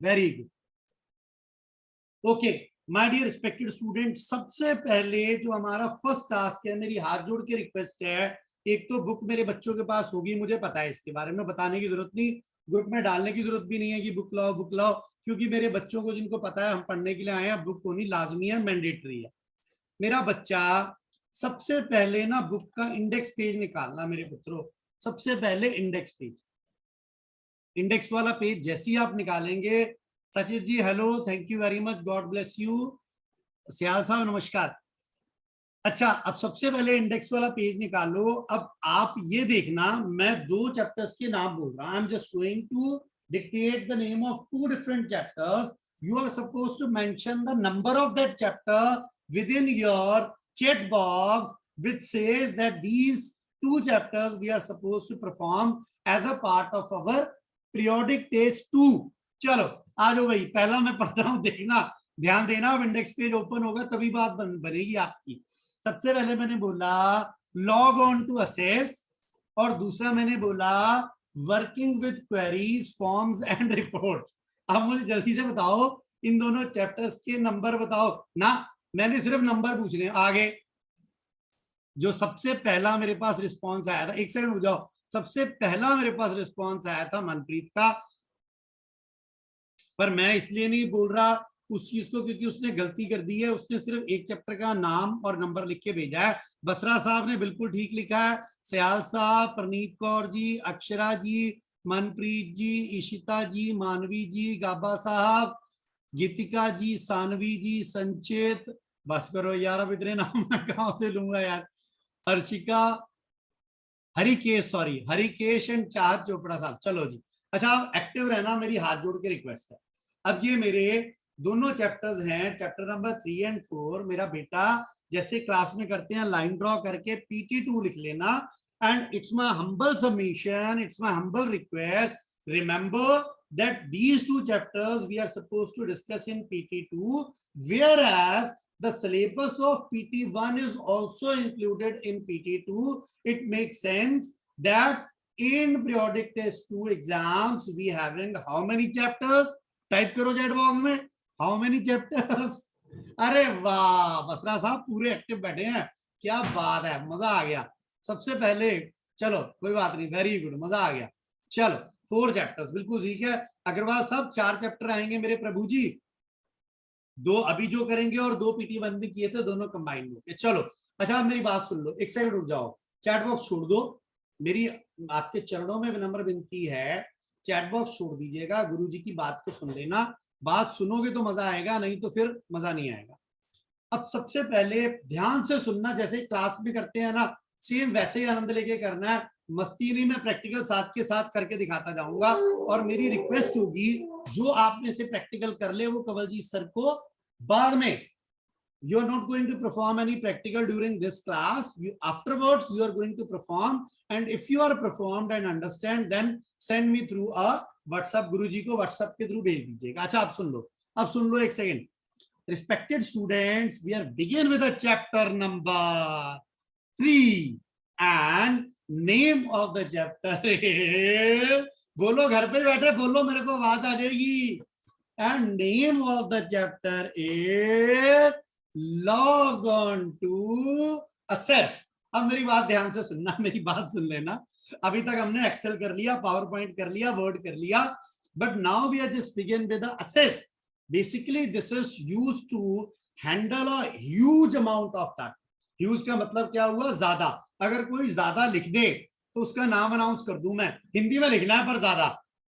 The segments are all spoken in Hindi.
Very good. Okay my dear respected student, सबसे पहले जो हमारा फर्स्ट टास्क है, मेरी हाथ जोड़ के रिक्वेस्ट है, एक तो बुक मेरे बच्चों के पास होगी, मुझे पता है, इसके बारे में बताने की जरूरत नहीं, ग्रुप में डालने की जरूरत भी नहीं है कि बुक लाओ, क्योंकि मेरे बच्चों को जिनको पता है हम पढ़ने के लिए आए हैं, बुक होनी लाजमी है, मैंडेटरी है। मेरा बच्चा सबसे पहले ना बुक का इंडेक्स पेज निकालना मेरे पुत्रों, सबसे पहले इंडेक्स पेज, इंडेक्स वाला पेज जैसे ही आप निकालेंगे, Sachit ji hello, thank you very much, God bless you, Sial साहब नमस्कार। अच्छा, अब सबसे पहले इंडेक्स वाला पेज निकालो। अब आप ये देखना, मैं 2 चैप्टर्स के नाम बोल रहा हूं, I am just going to dictate the name of 2 different chapters, you are supposed to mention the number of that chapter within your chat box, which says that these 2 chapters we are supposed to perform as a part of our periodic test 2। चलो आ जाओ भाई, पहला मैं पढ़ रहा हूं, देखना, ध्यान देना, अब इंडेक्स पेज ओपन होगा तभी बात बनेगी आपकी। सबसे पहले मैंने बोला लॉग ऑन टू असेस, और दूसरा मैंने बोला working with queries forms and reports. अब मुझे जल्दी से बताओ, इन दोनों चैप्टर्स के नंबर बताओ ना, मैंने सिर्फ नंबर पूछने। आगे जो सबसे पहला मेरे पास रिस्पॉन्स आया था, एक सेकंड रुक जाओ, सबसे पहला मेरे पास रिस्पॉन्स आया था मनप्रीत का, पर मैं इसलिए नहीं बोल रहा उस चीज को क्योंकि उसने गलती कर दी है, उसने सिर्फ एक चैप्टर का नाम और नंबर लिख के भेजा है। बसरा साहब ने बिल्कुल ठीक लिखा है, सयाल साहब, प्रनीत कौर जी, अक्षरा जी, मनप्रीत जी, इशिता जी, मानवी जी, गाबा साहब, गीतिका जी, सानवी जी, संचित, बस करो यार, अब इतने नाम मैं कहां से लूंगा यार, हर्षिका, हरिकेश, सॉरी हरिकेश एंड चाहत चोपड़ा साहब। चलो जी, अच्छा आप एक्टिव रहना, मेरी हाथ जोड़ के रिक्वेस्ट है। अब ये मेरे दोनों चैप्टर्स हैं, चैप्टर नंबर 3 एंड 4। मेरा बेटा जैसे क्लास में करते हैं लाइन ड्रॉ करके PT2 लिख लेना, and it's my humble submission, it's my humble request, remember that these 2 chapters we are supposed to discuss in PT2, whereas the syllabus of PT1 is also included in PT2. It makes sense that in periodic test 2 exams we having how many chapters? Type करो चैट बॉक्स में, हाउ मेनी चैप्टर्स। अरे वाह बसरा साहब पूरे एक्टिव बैठे हैं, क्या बात है, मजा आ गया। सबसे पहले चलो कोई बात नहीं, वेरी गुड, मजा आ गया। चलो 4 चैप्टर्स, बिल्कुल ठीक है। अग्रवाल साहब 4 चैप्टर आएंगे मेरे प्रभु जी, 2 अभी जो करेंगे और 2 PT1 में किए थे, दोनों कंबाइंड होंगे। चलो अच्छा मेरी बात सुन लो, एक सेकंड रुक जाओ, चैट बॉक्स छोड़ दो, मेरी आपके चरणों में विनम्र विनती है, चैट बॉक्स छोड़ दीजिएगा, गुरु जी की बात को सुन लेना, बात सुनोगे तो मजा आएगा, नहीं तो फिर मजा नहीं आएगा। अब सबसे पहले ध्यान से सुनना, जैसे क्लास में करते हैं ना, सेम वैसे ही आनंद लेके करना है, मस्ती नहीं, मैं प्रैक्टिकल साथ के साथ करके दिखाता जाऊंगा। और मेरी रिक्वेस्ट होगी जो आप में से प्रैक्टिकल कर ले वो कंवलजीत सर को बाद में, you are not going to perform any practical during this class, afterwards you are going to perform, and if you are performed and understand then send me through a WhatsApp, गुरुजी को WhatsApp के थ्रू भेज दीजिएगा। अच्छा आप सुन लो, अब सुन लो एक second. Respected students, we are begin with a chapter number 3 and name of the chapter is, बोलो घर पे बैठे बोलो, मेरे को आवाज आ जाएगी, and name of the chapter is log on to assess। अब मेरी बात ध्यान से सुनना, मेरी बात सुन लेना, अभी तक हमने एक्सेल कर लिया, पावर पॉइंट कर लिया, वर्ड कर लिया, but now we are just begin with assess। Basically this is used to handle a huge amount of time. Huge का मतलब क्या हुआ, ज्यादा। अगर कोई ज्यादा लिख दे तो उसका नाम अनाउंस कर दूं मैं, हिंदी में लिखना है पर ज्यादा,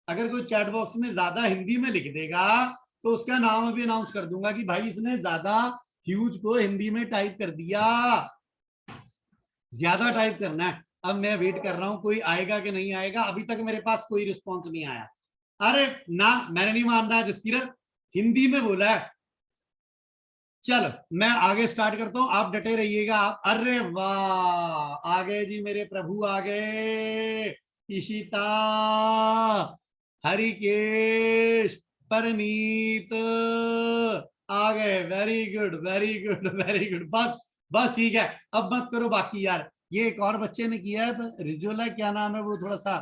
अगर कोई चैट बॉक्स में ज्यादा हिंदी में लिख देगा तो उसका नाम अभी अनाउंस कर दूंगा कि भाई इसने ज्यादा ह्यूज को हिंदी में टाइप कर दिया, ज्यादा टाइप करना है। अब मैं वेट कर रहा हूं कोई आएगा कि नहीं आएगा, अभी तक मेरे पास कोई रिस्पॉन्स नहीं आया। अरे ना, मैंने नहीं मान रहा, जसकीरत हिंदी में बोला है। चलो मैं आगे स्टार्ट करता हूं, आप डटे रहिएगा। अरे वाह आ गए जी मेरे प्रभु, आ गए, इशिता, हरिकेश, परनीत आ गए, very good very good very good. बस बस ठीक है, अब मत करो बाकी यार। ये एक और बच्चे ने किया है, रिजोला क्या नाम है वो, थोड़ा सा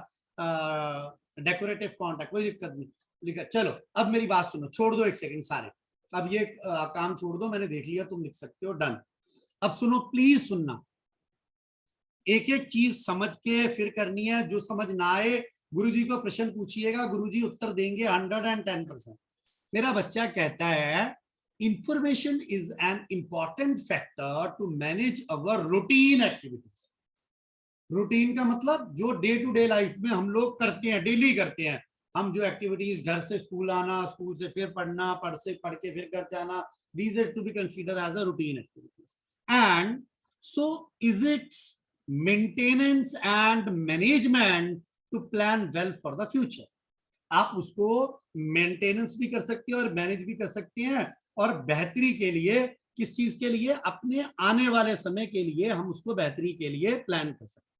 डेकोरेटिव फॉन्ट है, कोई दिक्कत नहीं, लिखा। चलो अब मेरी बात सुनो, छोड़ दो एक सेकंड सारे, अब ये काम छोड़ दो, मैंने देख लिया, तुम लिख सकते हो, डन। अब सुनो, प्लीज सुनना, एक एक चीज समझ के फिर करनी है। जो समझ ना आए गुरुजी को प्रश्न पूछिएगा, गुरुजी उत्तर देंगे 110%। मेरा बच्चा कहता है information is an important factor to manage our routine activities. Routine का मतलब जो डे टू डे लाइफ में हम लोग करते हैं, डेली करते हैं, हम जो एक्टिविटीज, घर से स्कूल आना, स्कूल से फिर पढ़ना, पढ़ के फिर घर जाना, these are to be consider as a routine activities. And so is it's maintenance and management to plan well for the future. आप उसको मेंटेनेंस भी कर सकते हैं और मैनेज भी कर सकते हैं, और बेहतरी के लिए, किस चीज के लिए, अपने आने वाले समय के लिए हम उसको बेहतरी के लिए प्लान कर सकते हैं।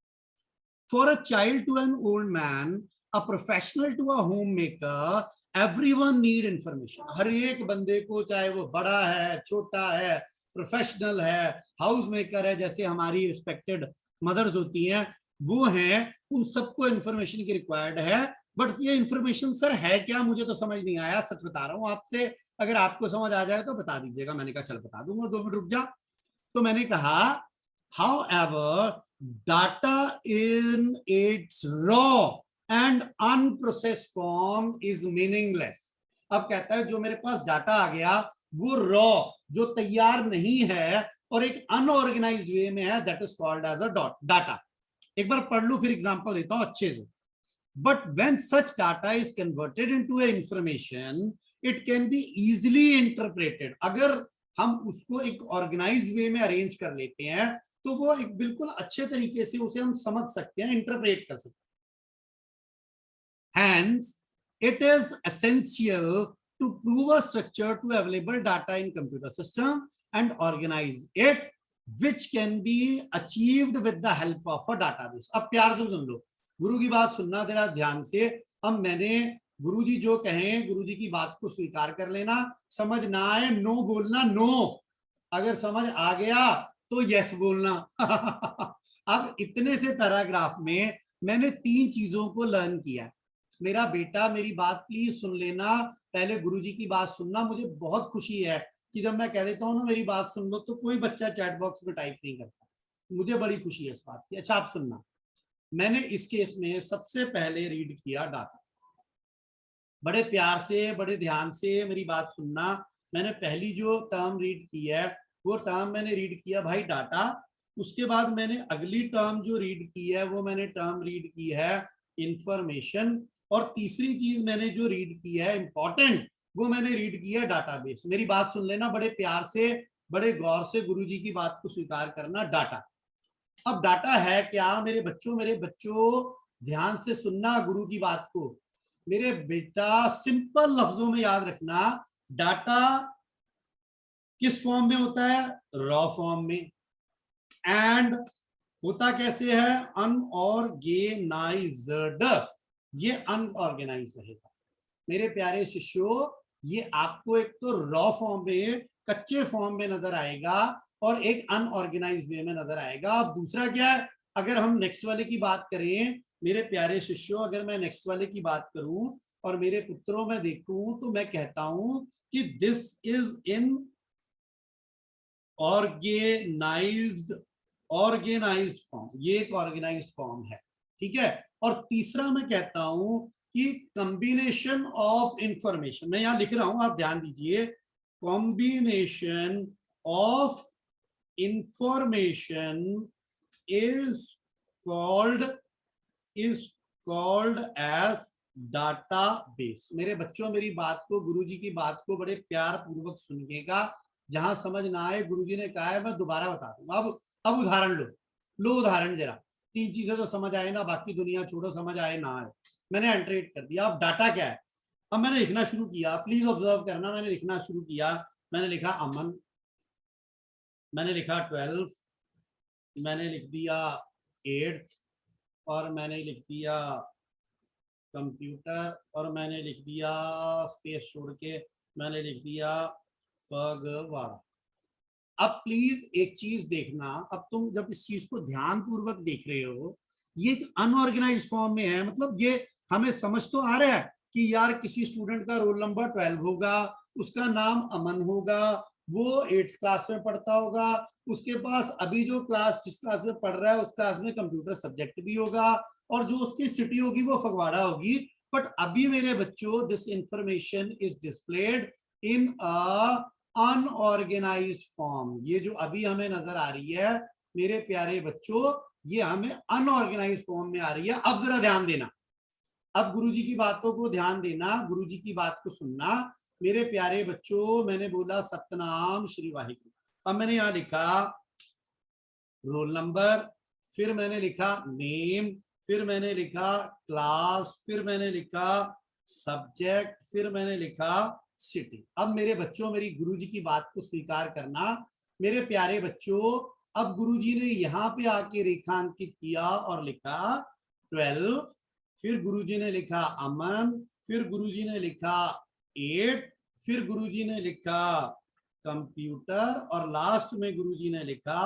For a child to an old man, a professional to a homemaker, everyone need information. हर एक बंदे को, चाहे वो बड़ा है, छोटा है, प्रोफेशनल है, हाउस मेकर है, जैसे हमारी रिस्पेक्टेड मदर्स होती हैं, वो हैं, उन सबको इंफॉर्मेशन की रिक्वायर्ड है। बट ये इंफॉर्मेशन सर है क्या, मुझे तो समझ नहीं आया, सच बता रहा हूं आपसे, अगर आपको समझ आ जाए तो बता दीजिएगा। मैंने कहा चल बता दूंगा, 2 मिनट रुक जा। तो मैंने कहा however data in its raw and unprocessed form is meaningless। अब कहता है जो मेरे पास डाटा आ गया वो रॉ, जो तैयार नहीं है और एक अनऑर्गेनाइज्ड वे में है, that is called as a data. एक बार पढ़ लू, फिर एग्जांपल देता हूं अच्छे से। But when such data is converted into a information, it can be easily interpreted। अगर हम उसको एक ऑर्गेनाइज वे में अरेंज कर लेते हैं तो वो एक बिल्कुल अच्छे तरीके से उसे हम समझ सकते हैं, इंटरप्रेट कर सकते हैं। Hence, it is essential to prove a structure to available data in computer system and organize it, which can be achieved with the help of a database। अब प्यार से सुन लो, गुरु की बात सुनना जरा ध्यान से। अब मैंने गुरुजी जो कहें, गुरुजी की बात को स्वीकार कर लेना, समझ ना आए नो बोलना, नो, अगर समझ आ गया तो यस बोलना। अब इतने से पैराग्राफ में मैंने 3 चीजों को लर्न किया। मेरा बेटा मेरी बात प्लीज सुन लेना, पहले गुरुजी की बात सुनना। मुझे बहुत खुशी है कि जब मैं कह देता हूं ना मेरी बात सुन लो, तो कोई बच्चा चैट बॉक्स में टाइप नहीं करता, मुझे बड़ी खुशी है इस बात की। अच्छा आप सुनना, मैंने इस केस में सबसे पहले रीड किया डाटा। बड़े प्यार से, बड़े ध्यान से मेरी बात सुनना। मैंने पहली जो टर्म रीड की है वो टर्म मैंने रीड किया भाई डाटा। उसके बाद मैंने अगली टर्म जो रीड की है वो मैंने टर्म रीड की है इंफॉर्मेशन। और तीसरी चीज मैंने जो रीड की है इंपॉर्टेंट, वो मैंने रीड की है डाटाबेस। मेरी बात सुन लेना बड़े प्यार से, बड़े गौर से, गुरुजी की बात को स्वीकार करना। डाटा, अब डाटा है क्या मेरे बच्चों, मेरे बच्चों ध्यान से सुनना गुरु की बात को। मेरे बेटा सिंपल लफ्जों में याद रखना, डाटा किस फॉर्म में होता है, रॉ फॉर्म में। एंड होता कैसे है, अनऑर्गेनाइज्ड, ये अनऑर्गेनाइज रहेगा। मेरे प्यारे शिष्यों, ये आपको एक तो रॉ फॉर्म में, कच्चे फॉर्म में नजर आएगा और एक अनऑर्गेनाइज वे में नजर आएगा। अब दूसरा क्या है, अगर हम नेक्स्ट वाले की बात करें मेरे प्यारे शिष्यों, अगर मैं नेक्स्ट वाले की बात करूं और मेरे पुत्रों में देखूं तो मैं कहता हूं कि this is in organised form, ये एक ऑर्गेनाइज्ड फॉर्म है, ठीक है। और तीसरा मैं कहता हूं कि कॉम्बिनेशन ऑफ इंफॉर्मेशन, मैं यहां लिख रहा हूं आप ध्यान दीजिए, combination of information is called as database. मेरे बच्चों मेरी बात को, गुरुजी की बात को बड़े प्यार पूर्वक सुनिएगा। जहां समझ ना आए गुरुजी ने कहा है मैं दोबारा बता दूंगा। अब उदाहरण लो उदाहरण जरा। 3 चीजें तो समझ आए ना, बाकी दुनिया छोड़ो, समझ आए ना आए, मैंने एंट्रेट कर दिया। अब डाटा क्या है, अब मैंने लिखना शुरू किया, प्लीज ऑब्जर्व करना। मैंने लिखना शुरू किया, मैंने लिखा अमन, मैंने लिखा 12, मैंने लिख दिया 8th, और मैंने लिख दिया कंप्यूटर, और मैंने लिख दिया स्पेस छोड़ के मैंने लिख दिया फगवाड़ा। अब प्लीज एक चीज देखना, अब तुम जब इस चीज को ध्यान पूर्वक देख रहे हो, ये अनऑर्गेनाइज्ड फॉर्म में है, मतलब ये हमें समझ तो आ रहा है कि यार किसी स्टूडेंट का रोल नंबर 12 होगा, उसका नाम अमन होगा, वो 8th क्लास में पढ़ता होगा, उसके पास अभी जो क्लास जिस क्लास में पढ़ रहा है उस क्लास में कंप्यूटर सब्जेक्ट भी होगा, और जो उसकी सिटी होगी वो फगवाड़ा होगी। बट अभी मेरे बच्चों this information is displayed in a unorganised form. ये जो अभी हमें नजर आ रही है मेरे प्यारे बच्चों, ये हमें अनऑर्गेनाइज्ड फॉर्म में आ रही है। अब जरा ध्यान देना, अब गुरुजी की बातों को ध्यान देना, गुरुजी की बात को सुनना मेरे प्यारे बच्चों। मैंने बोला सतनाम श्री वाहिगुरु, अब मैंने यहां लिखा रोल नंबर, फिर मैंने लिखा नेम, फिर मैंने लिखा क्लास, फिर मैंने लिखा सब्जेक्ट, फिर मैंने लिखा सिटी। अब मेरे बच्चों मेरी गुरुजी की बात को स्वीकार करना मेरे प्यारे बच्चों। अब गुरुजी ने यहाँ पे आके रेखांकित किया और लिखा 12, फिर गुरुजी ने लिखा अमन, फिर गुरुजी ने लिखा 8, फिर गुरुजी ने लिखा कंप्यूटर, और लास्ट में गुरुजी ने लिखा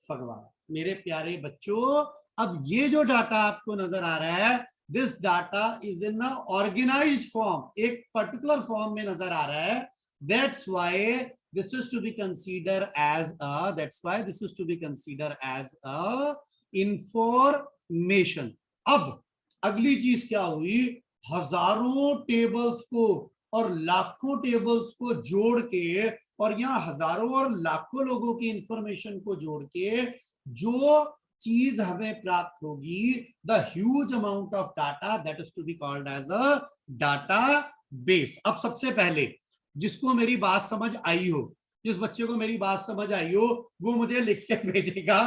फगवाड़ा। मेरे प्यारे बच्चों अब ये जो डाटा आपको नजर आ रहा है, this data is in organised form, एक पर्टिकुलर फॉर्म में नजर आ रहा है। That's why this is to be considered as a, that's why this is to be considered as a information। अब अगली चीज क्या हुई, हजारों टेबल्स को और लाखों टेबल्स को जोड़ के, और यहाँ हजारों और लाखों लोगों की इंफॉर्मेशन को जोड़ के जो चीज हमें प्राप्त होगी, the huge amount of data, that is to be called as a database. अब सबसे पहले जिसको मेरी बात समझ आई हो, जिस बच्चे को मेरी बात समझ आई हो, वो मुझे लिख के भेजेगा।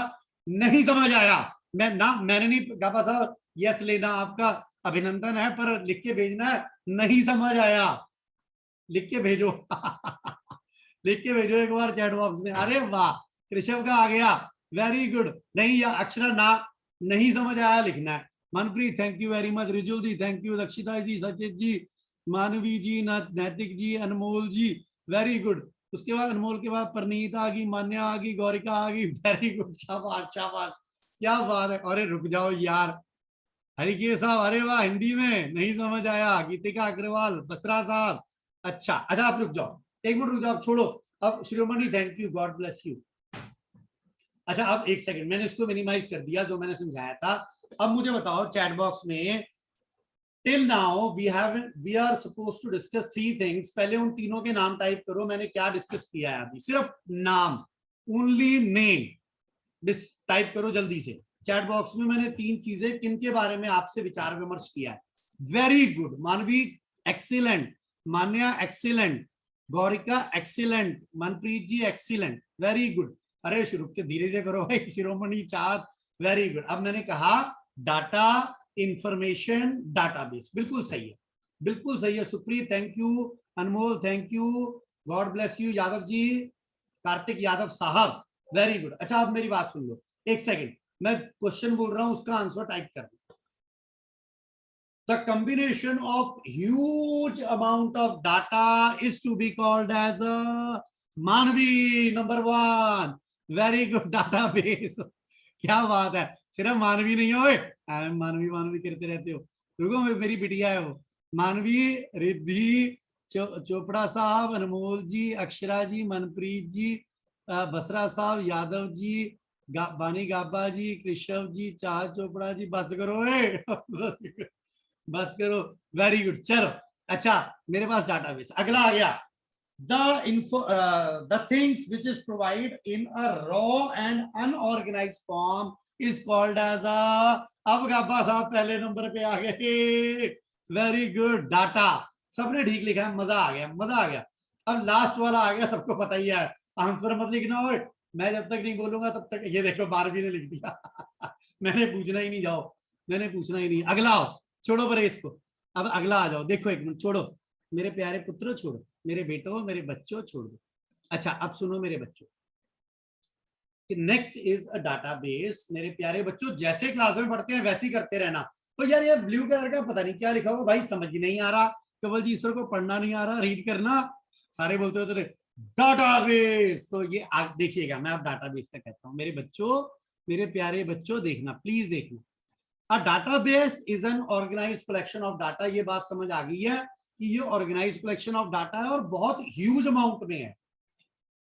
नहीं समझ आया मैंने नहीं गाबा साहब यस लेना, आपका अभिनंदन है, पर लिख के भेजना है। नहीं समझ आया लिख के भेजो लिख के भेजो एक बार चैट बॉक्स में। अरे वाह, ऋषभ का आ गया, वेरी गुड। नहीं या अक्षरा ना, नहीं समझ आया लिखना है। Manpreet thank you very much, Rijul ji thank you, Dakshita ji, Sachit ji, Manvi ji, नैतिक जी, अनमोल जी, वेरी गुड। उसके बाद अनमोल के बाद परनीत आ गई, मान्या आ गई, गौरिका आ गई, वेरी गुड, शाबाश शाबाश, क्या बात है। अरे रुक जाओ यार, हरिके साहब, अरे वाह, हिंदी में नहीं समझ आया। गीतिका अग्रवाल, बसरा साहब, अच्छा अच्छा आप रुक जाओ, एक मिनट रुक जाओ, छोड़ो। अब Shiromani thank you, God bless you. अच्छा अब एक सेकंड, मैंने इसको मिनिमाइज कर दिया जो मैंने समझाया था। अब मुझे बताओ चैट बॉक्स में, till now we are suppose to discuss 3 things. पहले उन तीनों के नाम टाइप करो, मैंने क्या डिस्कस किया है अभी, सिर्फ नाम, ओनली नेम टाइप करो जल्दी से चैट बॉक्स में। मैंने 3 चीजें किन के बारे में आपसे विचार विमर्श किया है। वेरी गुड, मानवी एक्सीलेंट, मान्या एक्सीलेंट, गौरिका एक्सीलेंट, मनप्रीत जी एक्सीलेंट, वेरी गुड। अरे शुरू के धीरे धीरे करो भाई, शिरोमणि चाँद, वेरी गुड। अब मैंने कहा डाटा इंफॉर्मेशन डाटाबेस, बिल्कुल सही है, बिल्कुल सही है। Supreet thank you, Anmol thank you, God bless you, Yadav ji, Kartik Yadav साहब, वेरी गुड। अच्छा अब मेरी बात सुन लो एक सेकंड, मैं क्वेश्चन बोल रहा हूं उसका आंसर टाइप कर। The combination of huge amount of data is to be called as a मानवी नंबर 1, वेरी गुड, डाटाबेस। क्या बात है, सिर्फ मानवी नहीं हो, मानवी मानवी करते रहते हो, रुको मेरी बिटिया है वो, मानवी, रिद्धि, चोपड़ा साहब, अनमोल जी, अक्षरा जी, मनप्रीत जी, बसरा साहब, यादव जी, बानी गाबा जी, कृष्ण जी, चार चोपड़ा जी, बस करो बस करो, वेरी गुड, चलो। अच्छा मेरे पास डाटाबेस, अगला आ गया, the things which is provided in a raw and unorganized form is called as a, अब गाबा साहब पहले नंबर पे आ गए, वेरी गुड, डाटा। सबने ठीक लिखा है, मजा आ गया, मजा आ गया। अब लास्ट वाला आ गया, सबको पता ही है, आंसर मत लिखना हो, मैं जब तक नहीं बोलूंगा तब तक। ये देखो 12वीं ने लिख दिया मैंने पूछना ही नहीं, जाओ, मैंने पूछना ही नहीं। अगला आओ, छोड़ो परे इसको, अब अगला आ जाओ। देखो एक मिनट, छोड़ो मेरे प्यारे पुत्रों, छोड़ो मेरे बेटों, मेरे बच्चों, छोड़ दो। अच्छा अब सुनो मेरे बच्चों, नेक्स्ट इज अ डाटाबेस। मेरे प्यारे बच्चों जैसे क्लास में पढ़ते हैं वैसे ही करते रहना। तो यार ये ब्लू कलर का पता नहीं क्या लिखा हुआ भाई, समझ नहीं आ रहा। केवल जी ईश्वर को पढ़ना नहीं आ रहा, रीड करना सारे बोलते होते, डाटाबेस। तो ये आप देखिएगा, मैं अब डाटाबेस का कहता हूँ। मेरे बच्चों, मेरे प्यारे बच्चों, देखना प्लीज देखना, a database is an organised collection of data, ये बात समझ आ गई है कि ये ऑर्गेनाइज्ड कलेक्शन ऑफ डाटा है और बहुत ह्यूज अमाउंट में है.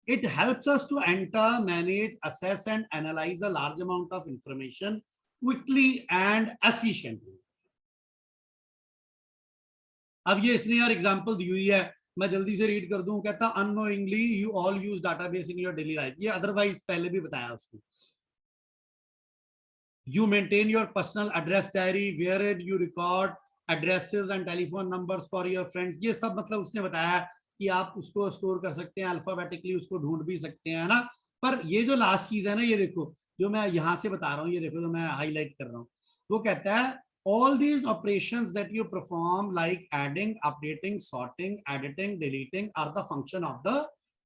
It helps us to enter, manage, assess and analyze a large amount of information quickly and efficiently. अब ये इसने यार एग्जांपल दी हुई है, मैं जल्दी से रीड कर दूं. कहता unknowingly you all use database in your daily life. ये अदरवाइज पहले भी बताया उसको. You maintain your personal address diary wherein you record addresses and telephone numbers for your friends. ये सब मतलब उसने बताया कि आप उसको स्टोर कर सकते हैं, अल्फाबेटिकली उसको ढूंढ भी सकते हैं ना. पर ये जो लास्ट चीज है ना, ये देखो जो मैं यहां से बता रहा हूँ, ये देखो जो मैं हाईलाइट कर रहा हूँ, वो कहता है all these operations that you perform like adding, updating, sorting, editing, deleting are the function of the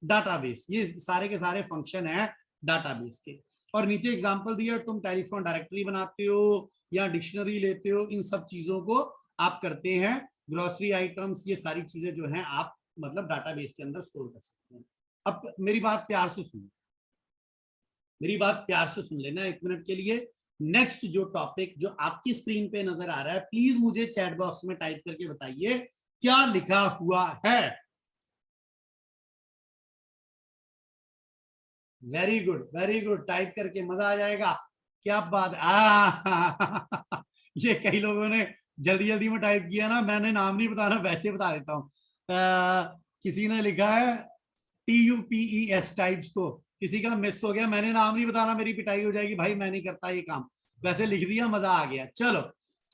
database. ये सारे के सारे फंक्शन है डाटाबेस के. और नीचे एग्जांपल दिया, तुम टेलीफोन डायरेक्टरी बनाते हो या डिक्शनरी लेते हो, इन सब चीजों को आप करते हैं. ग्रोसरी आइटम्स, ये सारी चीजें जो हैं आप मतलब डाटाबेस के अंदर स्टोर कर सकते हैं. अब मेरी बात प्यार से सुनो, मेरी बात प्यार से सुन लेना एक मिनट के लिए. नेक्स्ट जो टॉपिक जो आपकी स्क्रीन पे नजर आ रहा है, प्लीज मुझे चैट बॉक्स में टाइप करके बताइए क्या लिखा हुआ है. Very good, very good. Type करके मजा आ जाएगा. क्या बात. ये कई लोगों ने जल्दी जल्दी में टाइप किया ना, मैंने नाम नहीं बताना, वैसे बता देता हूँ. किसी ने लिखा है TUPES टाइप्स को, किसी का मिस हो गया, मैंने नाम नहीं बताना, मेरी पिटाई हो जाएगी भाई, मैं नहीं करता ये काम. वैसे लिख दिया, मजा आ गया. चलो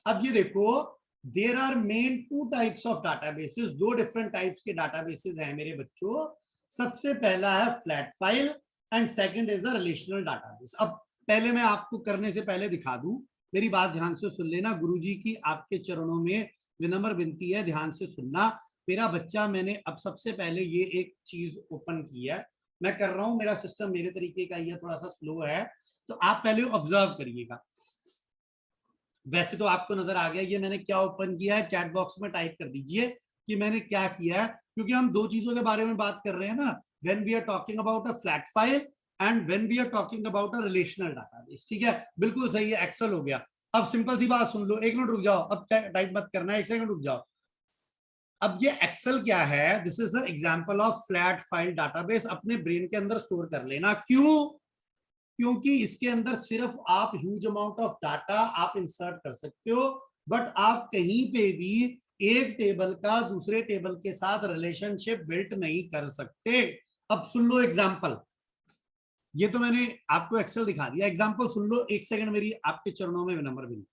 अब ये देखो, there are main 2 types of databases. 2 different types के डाटाबेसेस हैं मेरे बच्चों. सबसे पहला है flat file and second is a relational database. अब पहले मैं आपको करने से पहले दिखा दूं, मेरी बात ध्यान से सुन लेना. गुरुजी की आपके चरणों में विनम्र विनती है, ध्यान से सुनना. मेरा बच्चा, मैंने अब सबसे पहले ये एक चीज ओपन की है, मैं कर रहा हूं, मेरा सिस्टम मेरे तरीके का ये थोड़ा सा स्लो है, तो आप पहले ऑब्जर्व करिएगा. वैसे तो आपको नजर आ गया ये मैंने क्या ओपन किया है. चैट बॉक्स में टाइप कर दीजिए कि मैंने क्या किया है, क्योंकि हम 2 चीजों के बारे में बात कर रहे हैं ना, when we are talking about a flat file and when we are talking about a relational database. ठीक है, बिल्कुल सही है, एक्सेल हो गया. अब सिंपल सी बात सुन लो, 1 मिनट रुक जाओ, अब टाइप मत करना है, 1 सेकंड रुक जाओ. अब ये एक्सेल क्या है, this is example of flat file database. अपने ब्रेन के अंदर स्टोर कर लेना. क्यों? क्योंकि इसके अंदर सिर्फ आप ह्यूज अमाउंट ऑफ डाटा आप इंसर्ट कर सकते हो, बट आप कहीं पे भी एक टेबल का दूसरे टेबल के साथ रिलेशनशिप बिल्ट नहीं कर सकते. अब सुन लो एग्जांपल, ये तो मैंने आपको एक्सेल दिखा दिया, एग्जांपल सुन लो. 1 सेकंड, मेरी आपके चरणों में विनम्र विनती.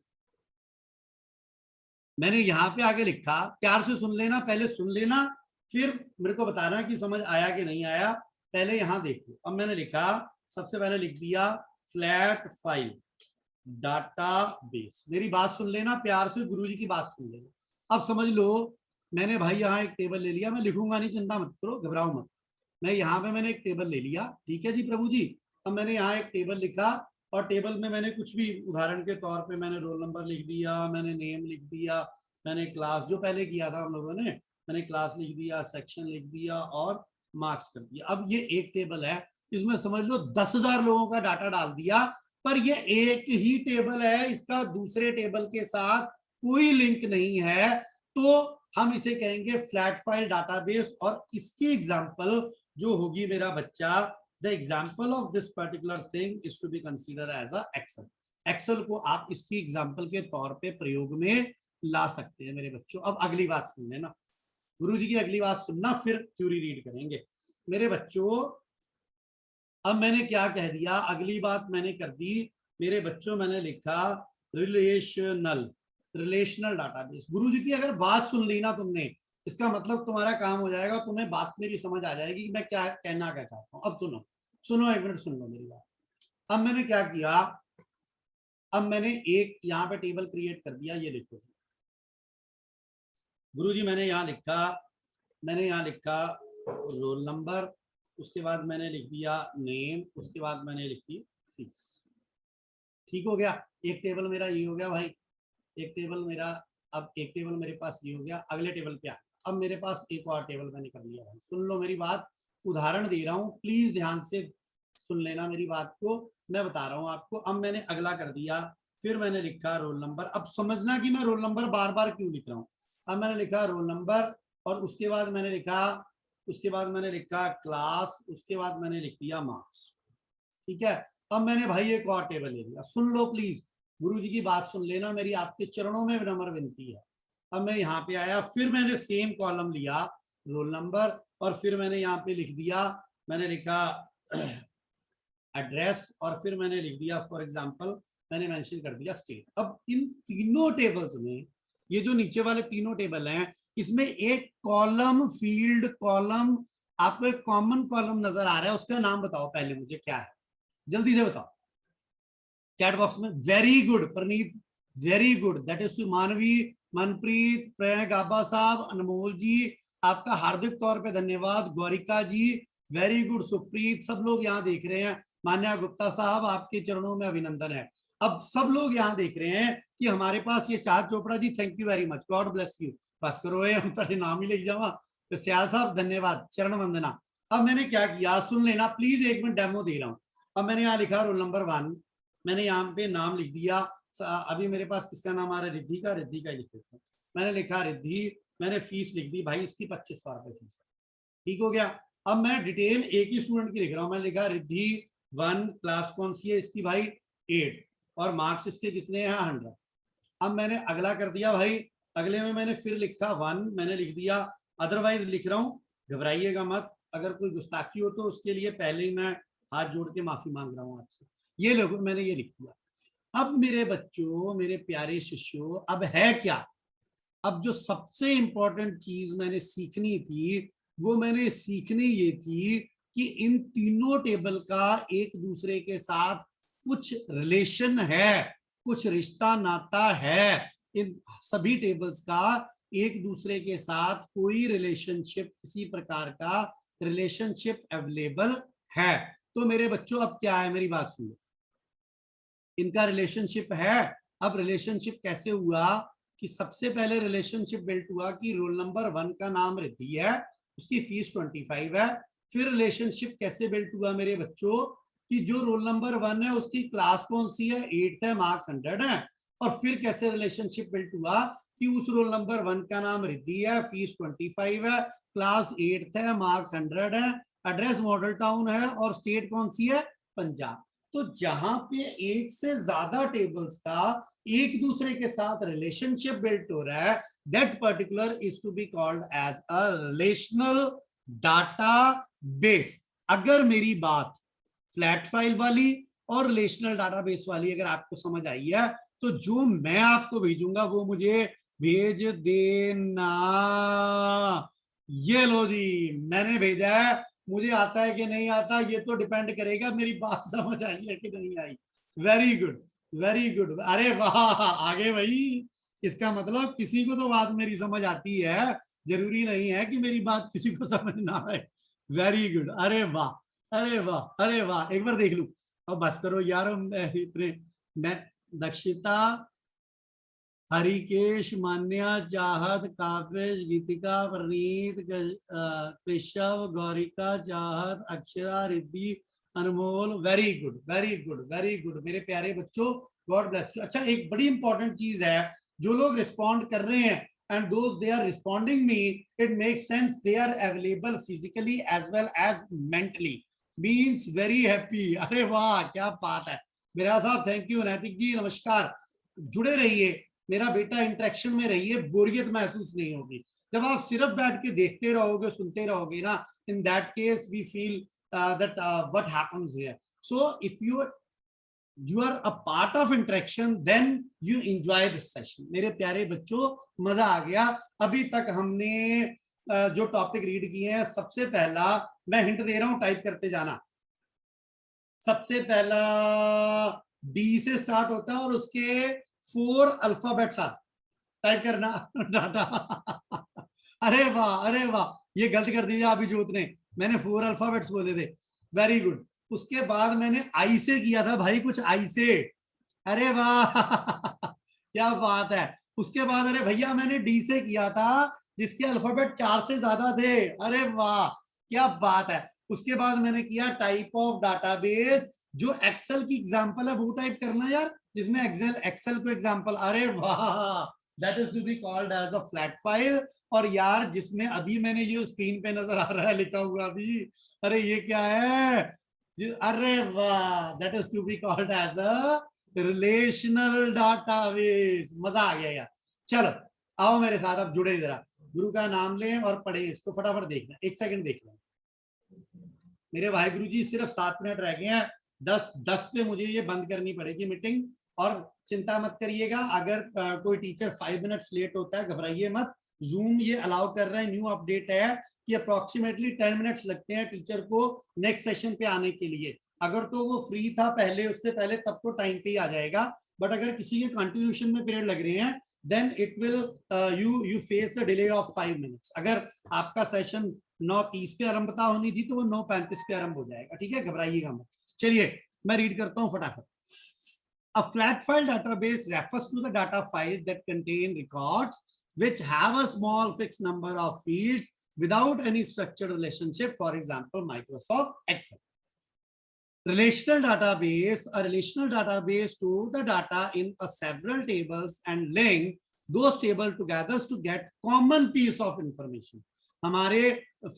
मैंने यहां पे आगे लिखा, प्यार से सुन लेना, पहले सुन लेना, फिर मेरे को बताना कि समझ आया कि नहीं आया. पहले यहां देखो, अब मैंने लिखा, सबसे पहले लिख दिया फ्लैट फाइल डाटाबेस. मेरी बात सुन लेना प्यार से, गुरुजी की बात सुन लेना. अब समझ लो, मैंने भाई यहाँ एक टेबल ले लिया, मैं लिखूंगा नहीं, चिंता मत करो, घबराओ मत. मैं यहाँ पे मैंने एक टेबल ले लिया, ठीक है जी प्रभु जी. अब मैंने यहाँ एक टेबल लिखा, और टेबल में मैंने कुछ भी, उदाहरण के तौर पे मैंने रोल नंबर लिख दिया, मैंने नेम लिख दिया, मैंने क्लास जो पहले किया था हम लोगों ने, मैंने क्लास लिख दिया, सेक्शन लिख दिया और मार्क्स कर दिया. अब ये एक टेबल है, इसमें समझ लो 10,000 लोगों का डाटा डाल दिया, पर ये एक ही टेबल है, इसका दूसरे टेबल के साथ कोई लिंक नहीं है, तो हम इसे कहेंगे फ्लैट फाइल डाटाबेस. और इसकी एग्जांपल जो होगी मेरा बच्चा, the example of this particular thing is to be considered as a excel. Excel को आप इसकी एग्जांपल के तौर पे प्रयोग में ला सकते हैं मेरे बच्चों. अब अगली बात सुन लेना, गुरुजी की अगली बात सुनना, फिर थ्योरी रीड करेंगे मेरे बच्चों. अब मैंने क्या कह दिया, अगली बात मैंने कर दी मेरे बच्चों, मैंने लिखा रिलेशनल, रिलेशनल डाटाबेस. गुरुजी की अगर बात सुन ली ना तुमने, इसका मतलब तुम्हारा काम हो जाएगा, तुम्हें बात मेरी समझ आ जाएगी कि मैं क्या कहना क्या चाहता हूँ. अब सुनो सुनो, 1 मिनट सुन लो मेरी बात. अब मैंने क्या किया, अब मैंने एक यहाँ पे टेबल क्रिएट कर दिया, ये देखो गुरुजी, मैंने यहाँ लिखा रोल नंबर, उसके बाद मैंने लिख दिया नेम, उसके बाद मैंने लिख दी फीस. ठीक हो गया, एक टेबल मेरा ये हो गया भाई, एक टेबल मेरा, अब एक टेबल मेरे पास ये हो गया. अगले टेबल पे आ, अब मेरे पास एक और टेबल मैंने कर लिया भाई. सुन लो मेरी बात, उदाहरण दे रहा हूँ, प्लीज ध्यान से सुन लेना मेरी बात को, मैं बता रहा हूँ आपको. अब मैंने अगला कर दिया फिर मैंने लिखा रोल नंबर। अब समझना कि मैं रोल नंबर बार बार क्यों लिख रहा हूं। अब मैंने लिखा रोल नंबर और उसके बाद मैंने लिखा क्लास, उसके बाद मैंने लिख दिया मार्क्स। ठीक है, अब मैंने भाई एक और टेबल ले लिया। सुन लो प्लीज, गुरु जी की बात सुन लेना, मेरी आपके चरणों में विनम्र विनती है। अब मैं यहाँ पे आया, फिर मैंने सेम कॉलम लिया रोल नंबर और फिर मैंने यहाँ पे लिख दिया, मैंने लिखा एड्रेस और फिर मैंने लिख दिया फॉर एग्जांपल मैंने मेंशन कर दिया स्टेट। अब इन तीनों टेबल्स में, ये जो नीचे वाले तीनों टेबल हैं, इसमें एक कॉलम फील्ड कॉलम आपको एक कॉमन कॉलम नजर आ रहा है, उसका नाम बताओ पहले मुझे क्या है, जल्दी से बताओ चैट बॉक्स में। Very good Praneet, very good, that is to Manvi, Manpreet, प्रेरणा गाबा साहब, अनमोल जी, आपका हार्दिक तौर पे धन्यवाद। गौरिका जी वेरी गुड, सुप्रीत, सब लोग यहाँ देख रहे हैं। मान्या गुप्ता साहब आपके चरणों में अभिनंदन है। अब सब लोग यहाँ देख रहे हैं कि हमारे पास ये चार Chopra ji, thank you very much, God bless you. बस करो, हम तेरे नाम ही लिख जावा। तो सियाल साहब धन्यवाद, चरण वंदना। अब मैंने क्या किया सुन लेना प्लीज, एक मिनट डेमो दे रहा हूँ। अब मैंने यहाँ लिखा रोल नंबर 1, मैंने यहाँ पे नाम लिख दिया। अभी मेरे पास किसका नाम आ रहा है, रिद्धि का, रिद्धि का लिख देता हूँ। मैंने लिखा रिद्धि, मैंने फीस लिख दी भाई, इसकी 2500 रुपए फीस है। ठीक हो गया। अब मैं डिटेल एक ही स्टूडेंट की लिख रहा हूँ, मैं लिखा रिद्धि 1, क्लास कौन सी है इसकी भाई 8 और मार्क्स इसके कितने हैं 100। अब मैंने अगला कर दिया भाई, अगले में मैंने फिर लिखा 1, मैंने लिख दिया। अदरवाइज लिख रहा हूँ, घबराइएगा मत, अगर कोई गुस्ताखी हो तो उसके लिए पहले ही मैं हाथ जोड़ के माफी मांग रहा हूँ आपसे। ये लोग मैंने ये लिख दिया। अब मेरे बच्चों, मेरे प्यारे शिष्यों, अब है क्या, अब जो सबसे इंपॉर्टेंट चीज मैंने सीखनी थी वो मैंने सीखनी ये थी कि इन तीनों टेबल का एक दूसरे के साथ कुछ रिलेशन है, कुछ रिश्ता नाता है। इन सभी टेबल्स का एक दूसरे के साथ कोई रिलेशनशिप, किसी प्रकार का रिलेशनशिप अवेलेबल है। तो मेरे बच्चों अब क्या है, मेरी बात सुनो, इनका रिलेशनशिप है। अब रिलेशनशिप कैसे हुआ कि सबसे पहले रिलेशनशिप बिल्ट हुआ कि रोल नंबर 1 का नाम रिद्धि है, उसकी फीस 25 है। फिर रिलेशनशिप कैसे बिल्ट हुआ मेरे बच्चों कि जो रोल नंबर 1 है उसकी क्लास कौन सी है, 8th है, मार्क्स 100 है। और फिर कैसे रिलेशनशिप बिल्ट हुआ कि उस रोल नंबर 1 का नाम रिद्धि है, फीस 25 है, क्लास 8th है, मार्क्स 100 है, एड्रेस मॉडल टाउन है और स्टेट कौन सी है, पंजाब। तो जहां पे एक से ज्यादा टेबल्स का एक दूसरे के साथ रिलेशनशिप बिल्ट हो रहा है, that particular is to be called as a relational database. अगर मेरी बात फ्लैट फाइल वाली और रिलेशनल डाटाबेस वाली अगर आपको समझ आई है तो जो मैं आपको भेजूंगा वो मुझे भेज देना। ये लो जी, मैंने भेजा है, मुझे आता है कि नहीं आता ये तो डिपेंड करेगा मेरी बात समझ आई है कि नहीं आई। वेरी गुड, वेरी गुड, अरे वाह, आगे भाई। इसका मतलब किसी को तो बात मेरी समझ आती है, जरूरी नहीं है कि मेरी बात किसी को समझ ना आए। वेरी गुड, अरे वाह, अरे वाह, अरे वाह, एक बार देख लू। अब बस करो यार, इतने मैं दक्षिता, हरिकेश, मान्या, चाहत, काव्यश, गीतिका, प्रणीत, Keshav, Gaurika, Chahat, Akshara, Riddhi, Anmol, very good, very good, very good मेरे प्यारे बच्चों, गॉड ब्लेस यू। अच्छा, एक बड़ी इंपॉर्टेंट चीज है, जो लोग रिस्पॉन्ड कर रहे हैं and those they are responding me, it makes sense they are available physically as well as mentally, means very happy। अरे वाह क्या बात है मेरा साहब, थैंक यू। नैतिक जी नमस्कार, जुड़े रहिए, मेरा बेटा इंटरेक्शन में रहिए, बोरियत महसूस नहीं होगी। जब आप सिर्फ बैठ के देखते रहोगे, सुनते रहोगे ना, in that case we feel that what happens here. So if you are a part of interaction, then you enjoy this session। मेरे प्यारे बच्चों, मजा आ गया। अभी तक हमने जो टॉपिक रीड किए हैं, सबसे पहला मैं हिंट दे रहा हूं, टाइप करते जाना। सबसे पहला डी से स्टार्ट होता है और उसके 4 अल्फाबेट्स आते, टाइप करना डाटा। अरे वाह, अरे वाह, ये गलत कर दिया अभी जोत ने, मैंने 4 अल्फाबेट्स बोले थे। Very good. उसके बाद मैंने आई से किया था भाई, कुछ आई से, अरे वाह क्या बात है। उसके बाद अरे भैया मैंने डी से किया था, जिसके अल्फाबेट 4 से ज्यादा थे, अरे वाह क्या बात है। उसके बाद मैंने किया टाइप ऑफ डाटाबेस, जो एक्सेल की एग्जांपल है वो टाइप करना यार, जिसमें एक्सेल को एग्जांपल, अरे वाह, that is to be called as a flat file. और यार जिसमें अभी मैंने ये स्क्रीन पे नजर आ रहा है लिखा हुआ अभी, अरे ये क्या है, अरे वाह, that is to be called as a relational database. मजा आ गया यार। चलो आओ मेरे साथ, अब जुड़े जरा, गुरु का नाम लें और पढ़े इसको, फटाफट देखना, एक सेकंड देख लें मेरे वाहिगुरु जी, सिर्फ 7 मिनट रह गए हैं, 10 पे मुझे ये बंद करनी पड़ेगी मीटिंग। और चिंता मत करिएगा, अगर कोई टीचर 5 मिनट्स लेट होता है घबराइए मत, जूम ये अलाउ कर रहा है, न्यू अपडेट है कि अप्रोक्सीमेटली 10 मिनट्स लगते हैं टीचर को नेक्स्ट सेशन पे आने के लिए। अगर तो वो फ्री था पहले, उससे पहले, तब तो टाइम पे ही आ जाएगा, बट अगर किसी के कंटिन्यूशन में पीरियड लग रहे हैं then it will you face the delay of 5 minutes. अगर आपका सेशन 9:30 पे आरंभता होनी थी तो वो 9:35 पे आरंभ हो जाएगा, ठीक है, घबराइएगा मत। चलिए मैं रीड करता हूं फटाफट। A flat file database refers to the data files that contain records which have a small fixed number of fields without any structured relationship, for example Microsoft Excel. Relational database, a relational database to the data in a several tables and link those tables together to get common piece of information. हमारे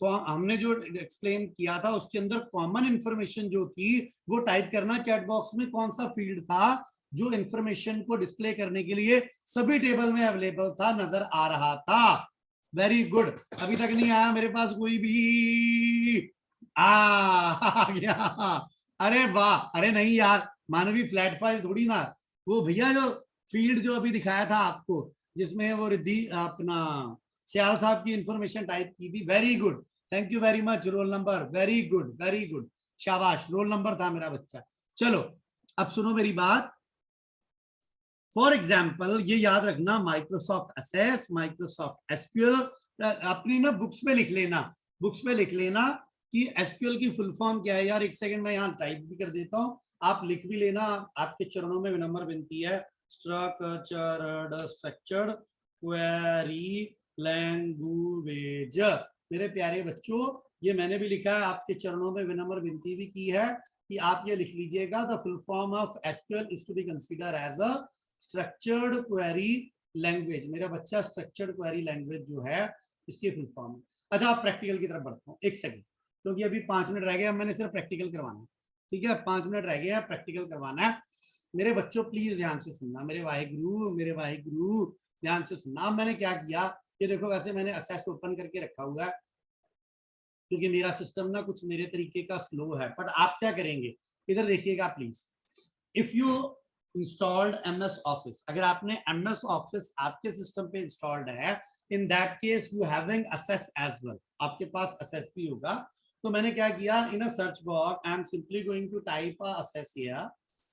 हमने जो एक्सप्लेन किया था उसके अंदर कॉमन इंफॉर्मेशन जो थी वो टाइप करना चैट बॉक्स में, कौन सा फील्ड था जो इंफॉर्मेशन को डिस्प्ले करने के लिए सभी टेबल में अवेलेबल था, नजर आ रहा था। वेरी गुड, अभी तक नहीं आया मेरे पास कोई भी, आ गया, अरे वाह, अरे नहीं यार, मानवी फ्लैट फाइल थोड़ी ना, वो भैया जो फील्ड जो अभी दिखाया था आपको जिसमें वो रिद्धि अपना सियाल साहब की इंफॉर्मेशन टाइप की थी, very good, thank you very much, roll number, very good very good, शाबाश, रोल नंबर था मेरा बच्चा। चलो अब सुनो मेरी बात। फॉर एग्जाम्पल ये याद रखना, माइक्रोसॉफ्ट असेस, माइक्रोसॉफ्ट एसक्यूएल, अपनी ना बुक्स पे लिख लेना, बुक्स पे लिख लेना कि एसक्यूएल की फुल फॉर्म क्या है। यार एक सेकंड में यहाँ टाइप भी कर देता हूँ, आप लिख भी लेना, आपके चरणों में विनम्र विनती है। स्ट्रक्चर्ड क्वेरी लैंग्वेज, मेरे प्यारे बच्चों ये मैंने भी लिखा है, आपके चरणों में विनम्र विनती भी की है कि आप ये लिख लीजिएगा, the full form of SQL is to be consider as a structured query language. मेरा बच्चा स्ट्रक्चर्ड क्वेरी लैंग्वेज जो है इसकी फुल फॉर्म है। अच्छा आप प्रैक्टिकल की तरफ बढ़ता हूँ, एक सेकंड, क्योंकि अभी 5 मिनट रह गए, अब मैंने सिर्फ प्रैक्टिकल करवाना है, ठीक है, 5 मिनट रह गए हैं, प्रैक्टिकल करवाना है। मेरे बच्चों प्लीज ध्यान से सुनना, मेरे वाहिगुरु ध्यान से सुनना। अब मैंने क्या किया, ये देखो, वैसे मैंने असेस ओपन करके रखा हुआ है क्योंकि मेरा सिस्टम ना कुछ मेरे तरीके का स्लो है, बट आप क्या करेंगे, इधर देखिएगा please. If you installed MS office, अगर आपने MS ऑफिस आपके सिस्टम पे इंस्टॉल्ड है, in that case you having access as well, आपके पास असेस भी होगा। तो मैंने क्या किया, in a search box I am simply going to type access here,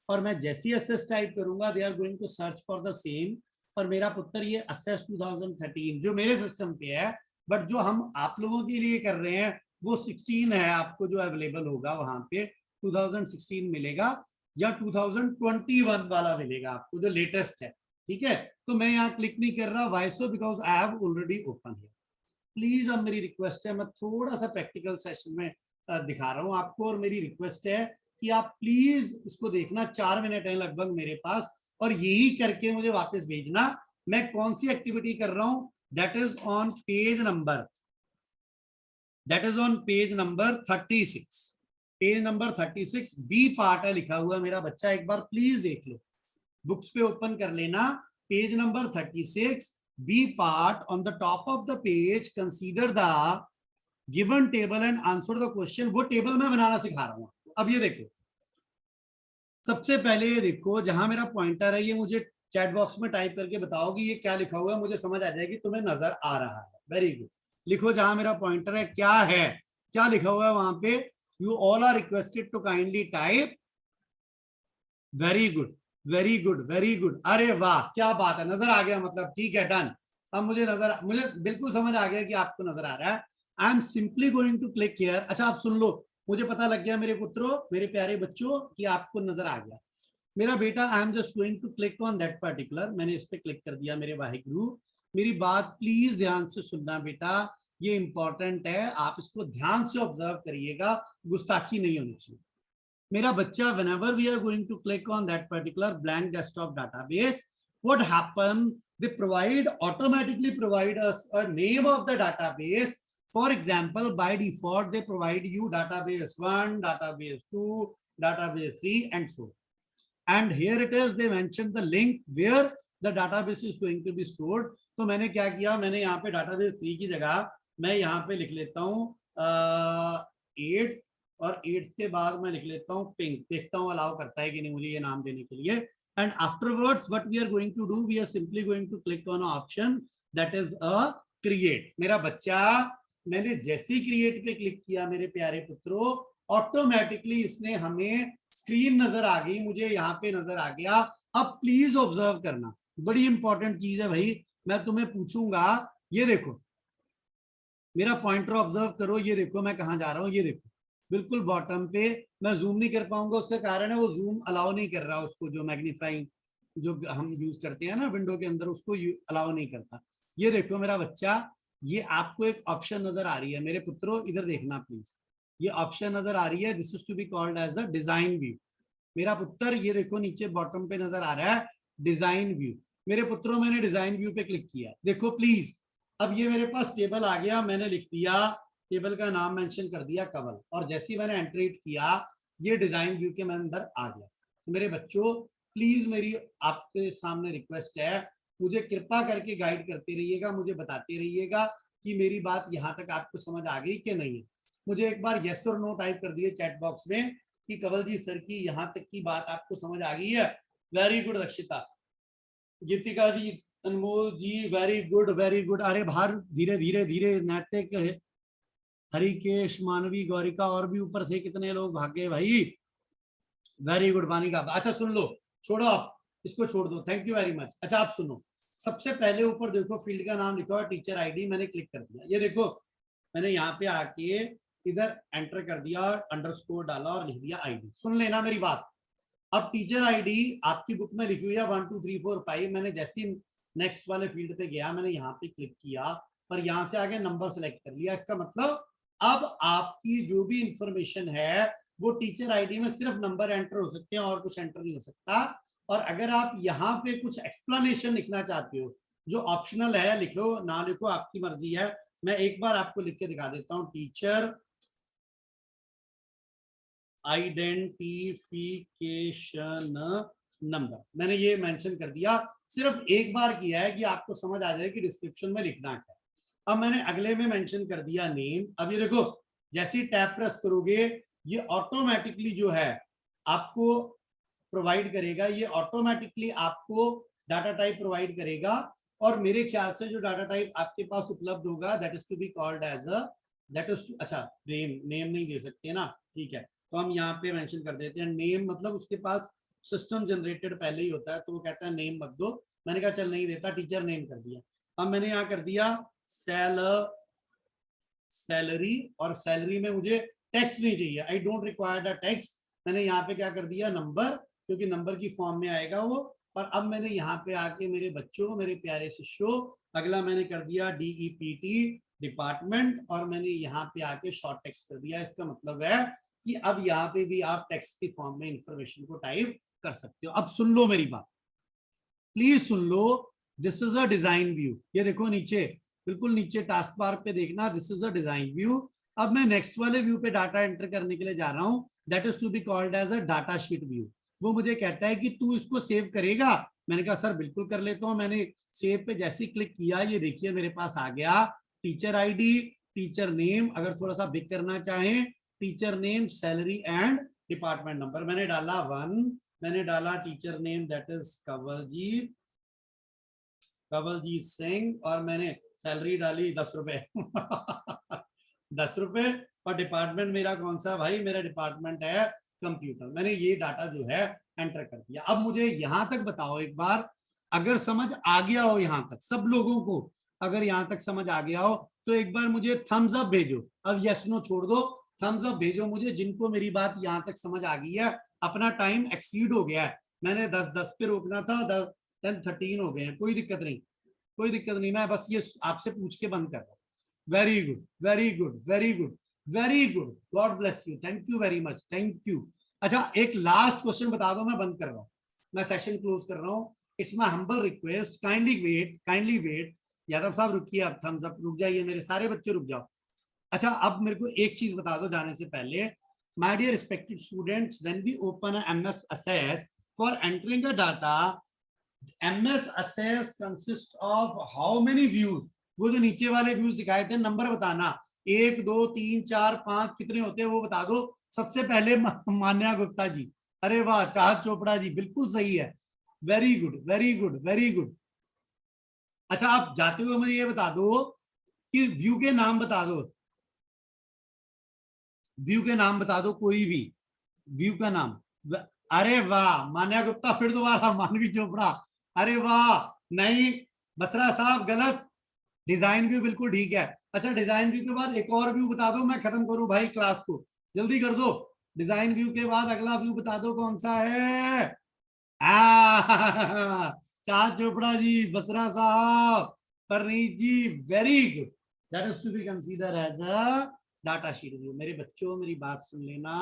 और मैं जैसी असेस टाइप करूंगा they are going to search for the same, और मेरा पुत्र ये असेस 2013 जो मेरे सिस्टम पे है, बट जो हम आप लोगों के लिए कर रहे हैं वो 16 है, आपको जो अवेलेबल होगा वहां पे 2016 मिलेगा या 2021 वाला मिलेगा आपको जो लेटेस्ट है, ठीक है। तो मैं यहाँ क्लिक नहीं कर रहा, why so, because I have already open है। प्लीज अब मेरी रिक्वेस्ट है, मैं थोड़ा सा प्रैक्टिकल सेशन में दिखा रहा हूँ आपको, और मेरी रिक्वेस्ट है कि आप प्लीज उसको देखना, 4 मिनट है लगभग मेरे पास, और यही करके मुझे वापस भेजना मैं कौन सी एक्टिविटी कर रहा हूं। That is on page number, that is on page number 36, page number 36 B part है लिखा हुआ मेरा बच्चा, एक बार प्लीज देख लो, बुक्स पे ओपन कर लेना, page number 36 B part, on the top of the page consider the given table and answer the question. वो टेबल मैं बनाना सिखा रहा हूं। अब ये देखो, सबसे पहले ये देखो, जहां मेरा पॉइंटर है ये मुझे चैट बॉक्स में टाइप करके बताओ कि ये क्या लिखा हुआ है, मुझे समझ आ जाएगी तुम्हें नजर आ रहा है। वेरी गुड, लिखो जहां मेरा पॉइंटर है क्या है, क्या लिखा हुआ है वहां पे, you all are requested to kindly type, very good very good very good, अरे वाह क्या बात है, नजर आ गया, मतलब ठीक है, डन। अब मुझे बिल्कुल समझ आ गया कि आपको नजर आ रहा है। I am simply going to click here. अच्छा आप सुन लो, मुझे पता लग गया मेरे पुत्रों, मेरे प्यारे बच्चों, कि आपको नजर आ गया। मेरा बेटा, I am just going to click on that particular, मैंने इस पे क्लिक कर दिया। मेरे वाहिगुरु, मेरी बात प्लीज ध्यान से सुनना बेटा, ये इंपॉर्टेंट है, आप इसको ध्यान से ऑब्जर्व करिएगा, गुस्ताखी नहीं होनी चाहिए। मेरा बच्चा whenever we are going to click on that particular blank desktop database, what happen, they automatically provide us a name of the database. For example, by default they provide you database 1, database 2, database 3 and so. And here it is, they mentioned the link where the database is going to be stored. तो मैंने क्या किया, मैंने यहाँ पे database 3 की जगह मैं यहाँ पे लिख लेता हूँ 8 और 8 के बाद मैं लिख लेता हूँ पिंक, देखता हूँ अलाउ करता है कि नहीं मुझे ये नाम देने के लिए. And afterwards what we are going to do, we are simply going to click on an option that is a create. मेरा बच्चा, मैंने जैसे ही create पे क्लिक किया मेरे प्यारे पुत्रों, ऑटोमेटिकली इसने हमें स्क्रीन नजर आ गई, मुझे यहाँ पे नजर आ गया. अब प्लीज ऑब्जर्व करना, बड़ी इंपॉर्टेंट चीज है भाई, मैं तुम्हें पूछूंगा. ये देखो मेरा पॉइंटर ऑब्जर्व करो, ये देखो मैं कहाँ जा रहा हूँ, ये देखो बिल्कुल बॉटम पे. मैं जूम नहीं कर पाऊंगा, उसका कारण है वो जूम अलाउ नहीं कर रहा, उसको जो मैग्नीफाइंग जो हम यूज करते हैं ना विंडो के अंदर, उसको अलाउ नहीं करता. ये देखो मेरा बच्चा, ये आपको एक ऑप्शन नजर आ रही है मेरे पुत्रों, इधर देखना प्लीज. ये ऑप्शन नजर आ रही है, this is to be called as a design view. मेरा पुत्र ये देखो नीचे बॉटम पे नजर आ रहा है डिजाइन व्यू. मेरे पुत्रों मैंने डिजाइन व्यू पे क्लिक किया, देखो प्लीज. अब ये मेरे पास टेबल आ गया, मैंने लिख दिया, टेबल का नाम मेंशन कर दिया कवल, और जैसे ही मैंने एंट्रेट किया ये डिजाइन व्यू के अंदर आ गया. मेरे बच्चों प्लीज मेरी आपके सामने रिक्वेस्ट है, मुझे कृपा करके गाइड करते रहिएगा, मुझे बताते रहिएगा कि मेरी बात यहाँ तक आपको समझ आ गई कि नहीं है. मुझे एक बार यस और नो टाइप कर दिए चैट बॉक्स में कि कवल जी सर की यहाँ तक की बात आपको समझ आ गई है. वेरी गुड दक्षिता, गीतिका जी, अनमोल जी, वेरी गुड वेरी गुड. अरे बाहर धीरे धीरे धीरे, नैतिक, हरिकेश, मानवी, गौरिका, और भी ऊपर थे कितने लोग भागे भाई. Very good Vanika. अच्छा सुन लो, छोड़ो आप इसको, छोड़ दो, थैंक यू वेरी मच. अच्छा आप सुनो, सबसे पहले ऊपर देखो फील्ड का नाम लिखा हुआ टीचर आईडी, मैंने क्लिक कर दिया. ये देखो मैंने यहाँ पे आके इधर एंटर कर दिया, अंडरस्कोर डाला और लिख दिया आईडी. सुन लेना मेरी बात. अब टीचर आईडी आपकी बुक में लिखी हुई है 1 2 3 4 5. मैंने जैसे ही नेक्स्ट वाले फील्ड पे गया, मैंने यहाँ पे क्लिक किया और यहाँ से आगे नंबर सेलेक्ट कर लिया. इसका मतलब अब आपकी जो भी इंफॉर्मेशन है वो टीचर आईडी में सिर्फ नंबर एंटर हो सकते हैं और कुछ एंटर नहीं हो सकता. और अगर आप यहाँ पे कुछ एक्सप्लेनेशन लिखना चाहते हो, जो ऑप्शनल है, लिखो ना लिखो आपकी मर्जी है. मैं एक बार आपको लिख के दिखा देता हूँ, टीचर आइडेंटिफिकेशन नंबर, मैंने ये मेंशन कर दिया. सिर्फ एक बार किया है कि आपको समझ आ जाए कि डिस्क्रिप्शन में लिखना है. अब मैंने अगले में मेंशन कर दिया नेम. अब ये देखो जैसे ही टैब प्रेस करोगे ये ऑटोमेटिकली जो है आपको प्रोवाइड करेगा, ये ऑटोमेटिकली आपको डाटा टाइप प्रोवाइड करेगा. और मेरे ख्याल से जो डाटा टाइप आपके पास उपलब्ध होगा that is to be called as a, that is, अच्छा नेम नहीं दे सकते ना, ठीक है, तो हम यहाँ पे मेंशन कर देते हैं नेम. मतलब उसके पास सिस्टम जनरेटेड पहले ही होता है, तो वो कहता है नेम मत दो. मैंने कहा चल नहीं देता, टीचर नेम कर दिया. अब मैंने यहाँ कर दिया सैलरी, और सैलरी में मुझे टेक्स्ट नहीं चाहिए, I don't require the text. मैंने यहाँ पे क्या कर दिया नंबर, क्योंकि नंबर की फॉर्म में आएगा वो. और अब मैंने यहाँ पे आके मेरे बच्चों, मेरे प्यारे शिष्यों, अगला मैंने कर दिया DEPT डिपार्टमेंट, और मैंने यहाँ पे आके शॉर्ट टेक्स्ट कर दिया. इसका मतलब है कि अब यहाँ पे भी आप टेक्स्ट की फॉर्म में इंफॉर्मेशन को टाइप कर सकते हो. अब सुन लो मेरी बात, please soon low. This is a design view. ये देखो नीचे, बिल्कुल नीचे टास्क बार पे देखना, this is a design view. अब मैं नेक्स्ट वाले व्यू पे डाटा एंटर करने के लिए जा रहा हूं, that is to be called as a data sheet view. वो मुझे कहता है कि तू इसको सेव करेगा. मैंने कहा सर बिल्कुल कर लेता हूं. मैंने सेव पे जैसे ही क्लिक किया, ये देखिए मेरे पास आ गया टीचर आईडी, टीचर नेम, अगर थोड़ा सा बिग करना चाहें teacher name, salary and department number. मैंने डाला 1, मैंने डाला teacher name that is Kawaljeet Singh, और मैंने सैलरी डाली 10 रुपए 10 रुपए. और डिपार्टमेंट मेरा कौन सा भाई, मेरा डिपार्टमेंट है कंप्यूटर. मैंने ये डाटा जो है एंटर कर दिया. अब मुझे यहां तक बताओ एक बार, अगर समझ आ गया हो यहां तक, सब लोगों को अगर यहां तक समझ आ गया हो तो एक बार मुझे थम्स अप भेजो. अब यस नो छोड़ दो, थम्स अप भेजो मुझे जिनको मेरी बात यहां तक समझ आ गई है. अपना टाइम एक्सीड हो गया है, मैंने 10 पे रोकना था, 10:13 हो गए हैं. कोई दिक्कत नहीं, कोई दिक्कत नहीं, मैं बस ये आपसे पूछ के बंद कर रहा हूँ. Very good very good very good very good, God bless you, thank you very much, thank you. अच्छा एक लास्ट क्वेश्चन बता दो, मैं बंद कर रहा हूँ, मैं सेशन क्लोज कर रहा हूँ। It's my humble request, kindly wait. Yadav साहब रुकिए, अब थम्स अप, रुक जाइए मेरे सारे बच्चे, रुक जाओ। अच्छा अब मेरे को एक चीज बता दो जाने से पहले, my dear respected students, when we open MS Access for entering the data, MS Access consist of how many views? वो जो नीचे वाले व्यूज दिखाए थे, नंबर बताना, 1 2 3 4 5 कितने होते हैं वो बता दो। सबसे पहले मान्या गुप्ता जी, अरे वाह, चाहत चोपड़ा जी, बिल्कुल सही है, very good very good very good. अच्छा आप जाते हुए मुझे ये बता दो कि व्यू के नाम बता दो, व्यू के नाम बता दो कोई भी, व्यू का नाम। अरे वाह मान्या गुप्ता, फिर दोबारा मानवी चोपड़ा, अरे वाह। नहीं, बसरा साहब गलत, डिजाइन व्यू बिल्कुल ठीक है। अच्छा डिजाइन व्यू के बाद एक और व्यू बता दो, मैं खत्म करूं भाई क्लास को, जल्दी कर दो। डिजाइन व्यू के बाद अगला व्यू बता दो कौन सा है। चार चोपड़ा जी, बसरा साहब, Parneet ji, very good. That is to be consider as a data sheet view. मेरे बच्चों मेरी बात सुन लेना,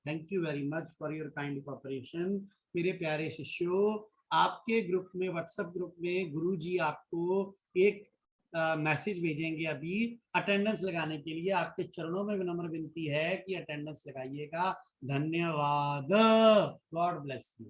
thank you very much for your kind cooperation. मेरे प्यारे शिष्यों, आपके ग्रुप में, व्हाट्सएप ग्रुप में गुरुजी आपको एक मैसेज भेजेंगे अभी अटेंडेंस लगाने के लिए। आपके चरणों में विनम्र विनती है कि अटेंडेंस लगाइएगा। धन्यवाद, गॉड ब्लेस यू।